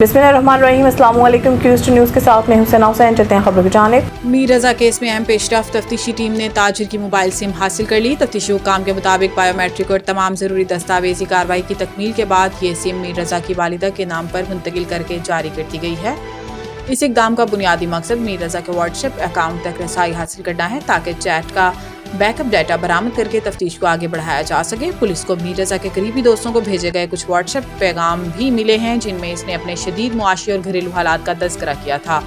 बिस्मिल्लाहिर्रहमानिर्रहीम। अस्सलाम वालेकुम। क्यूस्ट न्यूज़ के साथ मैं हुसैन हुसैन। चलते हैं खबरों की जानिब। मीर रजा केस में अहम पेशरफ्त। तफ्तीशी टीम ने ताजिर की मोबाइल सिम हासिल कर ली। तफ्तीशी हुक्काम के मुताबिक बायोमेट्रिक और तमाम ज़रूरी दस्तावेजी कार्रवाई की तकमील के बाद ये सिम मीर रजा की वालिदा के नाम पर मुंतकिल करके जारी कर दी गई है। इस इक़दाम का बुनियादी मकसद मीर रजा के व्हाट्सएप अकाउंट तक रसाई हासिल करना है ताकि चैट का बैकअप डाटा बरामद करके तफ्तीश को आगे बढ़ाया जा सके। पुलिस को मीर रजा के करीबी दोस्तों को भेजे गए कुछ व्हाट्सएप पैगाम भी मिले हैं जिनमें इसने अपने शदीद मुआशी और घरेलू हालात का तज़किरा किया था।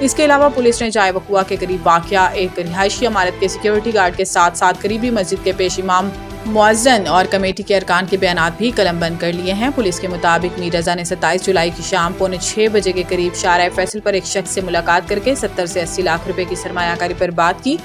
इसके अलावा पुलिस ने जाए वकुआ के करीब वाक़या एक रिहायशी इमारत के सिक्योरिटी गार्ड के साथ साथ करीबी मस्जिद के पेश इमाम, मुअज्जिन और कमेटी के अरकान के बयानात भी कलमबंद कर लिए हैं। पुलिस के मुताबिक मीर रजा ने 27 जुलाई की शाम 5:45 बजे के करीब शारा फैसल पर एक शख्स से मुलाकात करके 70 से 80 लाख रुपए की सरमायाकारी पर बात की।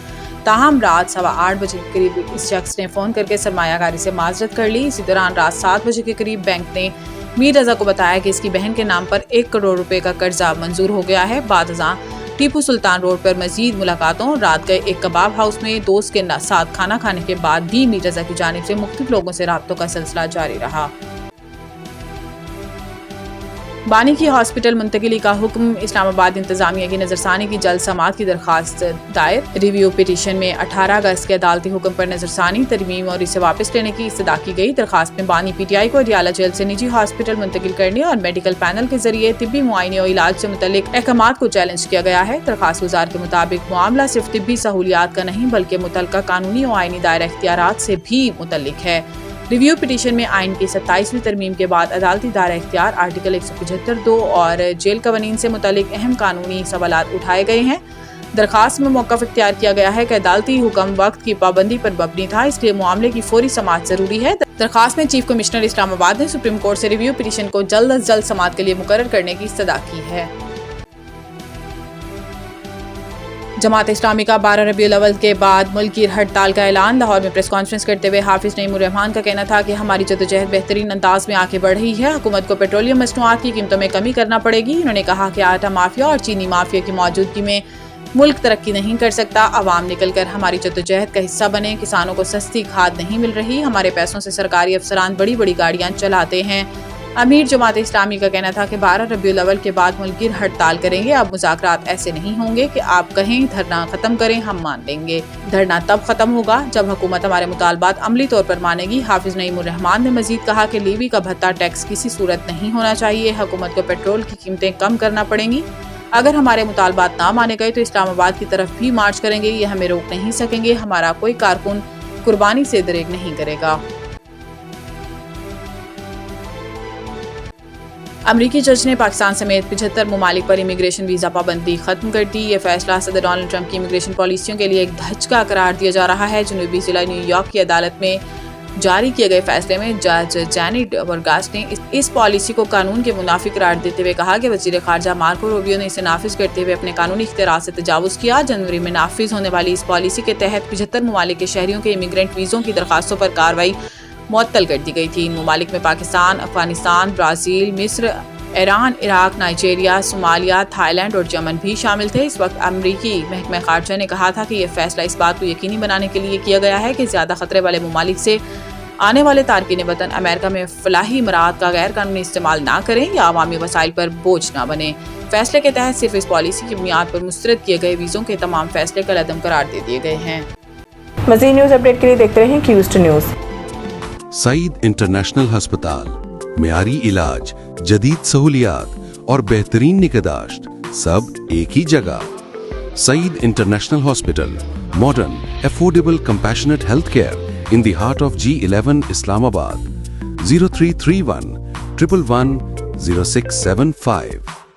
ताहम रात 8:15 बजे के करीब इस शख्स ने फ़ोन करके सरमायाकारी से माजरत कर ली। इसी दौरान रात 7 बजे के करीब बैंक ने मीर रजा को बताया कि इसकी बहन के नाम पर 1 करोड़ रुपए का कर्जा मंजूर हो गया है। बाद अज़ां टीपू सुल्तान रोड पर मजीद मुलाकातों, रात गए एक कबाब हाउस में दोस्त के साथ खाना खाने के बाद भी मीर रजा की जानिब से मुख्तलिफ लोगों से राब्तों का सिलसिला जारी रहा। बानी की हॉस्पिटल मुंतकिली का हुक्म। इस्लामाबाद इंतजामिया की नजरसानी की जल्द समाअत की दरखास्त दायर। रिव्यू पिटीशन में 18 अगस्त के अदालती हुक्म पर नजरसानी, तरमीम और इसे वापस लेने की इस्तदा की गई। दरखास्त में बानी PTI को रियाला जेल से निजी हॉस्पिटल मुंतकिल करने और मेडिकल पैनल के जरिए तिब्बी मुआयने और इलाज से मुतल्लिक अहकामात को चैलेंज किया गया है। दरखास्त गुजार के मुताबिक मामला सिर्फ तिब्बी सहूलियात का नहीं बल्कि मुतल्लिका कानूनी और आईनी दायरा इख्तियारात से भी मुतल्लिक है। रिव्यू पिटीशन में आइन की 27वीं तरमीम के बाद अदालती दायरा इख्तियार आर्टिकल 175(2) और जेल कवानीन से मुतालिक अहम कानूनी सवालात उठाए गए हैं। दरखास्त में मौक़िफ़ इख्तियार किया गया है कि अदालती हुक्म वक्त की पाबंदी पर मबनी था, इसलिए मामले की फौरी समाअत जरूरी है। दरखास्त में चीफ कमिश्नर इस्लामाबाद ने सुप्रीम कोर्ट से रिव्यू पिटीशन को जल्द अज जल्द समाअत के लिए मुकर्रर करने की इस्तदा की है। जमात इस्लामी का 12 रबीउल अव्वल के बाद मुल्क की हड़ताल का ऐलान। लाहौर में प्रेस कॉन्फ्रेंस करते हुए हाफिज नईमुर रहमान का कहना था कि हमारी जद्दोजहद बेहतरीन अंदाज में आगे बढ़ रही है। हुकूमत को पेट्रोलियम मसनूआत की कीमतों में कमी करना पड़ेगी। उन्होंने कहा कि आटा माफिया और चीनी माफिया की मौजूदगी में मुल्क तरक्की नहीं कर सकता। अवाम निकल कर हमारी जद्दोजहद का हिस्सा बने। किसानों को सस्ती खाद नहीं मिल रही। हमारे पैसों से सरकारी अफसरान बड़ी बड़ी गाड़ियाँ चलाते हैं। अमीर जमात इस्लामी का कहना था कि 12 रबीउल अव्वल के बाद मुल्क की हड़ताल करेंगे। अब मुज़ाकरात ऐसे नहीं होंगे कि आप कहें धरना खत्म करें, हम मान लेंगे। धरना तब खत्म होगा जब हुकूमत हमारे मुतालबात अमली तौर पर मानेगी। हाफिज नईमुर रहमान ने मजीद कहा कि लीवी का भत्ता टैक्स किसी सूरत नहीं होना चाहिए। हुकूमत को पेट्रोल की कीमतें कम करना पड़ेंगी। अगर हमारे मुतालबात ना माने गए तो इस्लामाबाद की तरफ भी मार्च करेंगे। ये हमें रोक नहीं सकेंगे। हमारा कोई कारकुन कुर्बानी से दरेग नहीं करेगा। अमरीकी जज ने पाकिस्तान समेत 75 ममालिक पर इमिग्रेशन वीज़ा पाबंदी खत्म कर दी। ये फैसला सदर डोनाल्ड ट्रंप की इमिग्रेशन पॉलिसियों के लिए एक धचका करार दिया जा रहा है। जनूबी जिला न्यूयॉर्क की अदालत में जारी किए गए फैसले में जज जैनिट वर्गास ने इस पॉलिसी को कानून के मुनाफिक करार देते हुए कहा कि वज़ीर ख़ारजा मार्को रूबियो ने इसे नाफिज करते हुए अपने कानूनी इख्तियारात से तजावुज़ किया। जनवरी में नाफिज होने वाली इस पॉलिसी के तहत 75 ममालिक के शहरियों के इमिग्रेंट वीज़ों की दरखास्तों पर कार्रवाई मुअत्तल कर दी गई थी। इन ममालिक में पाकिस्तान, अफगानिस्तान, ब्राज़ील, मिस्र, Iran, Iraq, Nigeria, Somalia, Thailand और यमन भी शामिल थे। इस वक्त अमरीकी महकमा खारजा ने कहा था कि यह फैसला इस बात को यकीनी बनाने के लिए किया गया है कि ज़्यादा खतरे वाले ममालिक से आने वाले तारकीन वतन अमेरिका में फलाही मराद का गैर कानूनी इस्तेमाल ना करें या अवामी वसाइल पर बोझ ना बने। फैसले के तहत सिर्फ इस पॉलिसी की बुनियाद पर मुस्तरद किए गए वीज़ों के तमाम फैसले कलअदम करार दे दिए गए हैं। मज़ीद न्यूज़ अपडेट के लिए देखते रहें क्यूस्ट न्यूज़। सईद इंटरनेशनल अस्पताल, मियारी इलाज, जदीद सहूलियात और बेहतरीन निगहदाश्त सब एक ही जगह। Saeed international hospital, modern, affordable, compassionate health care in the heart of G11 Islamabad. 0331 111 0675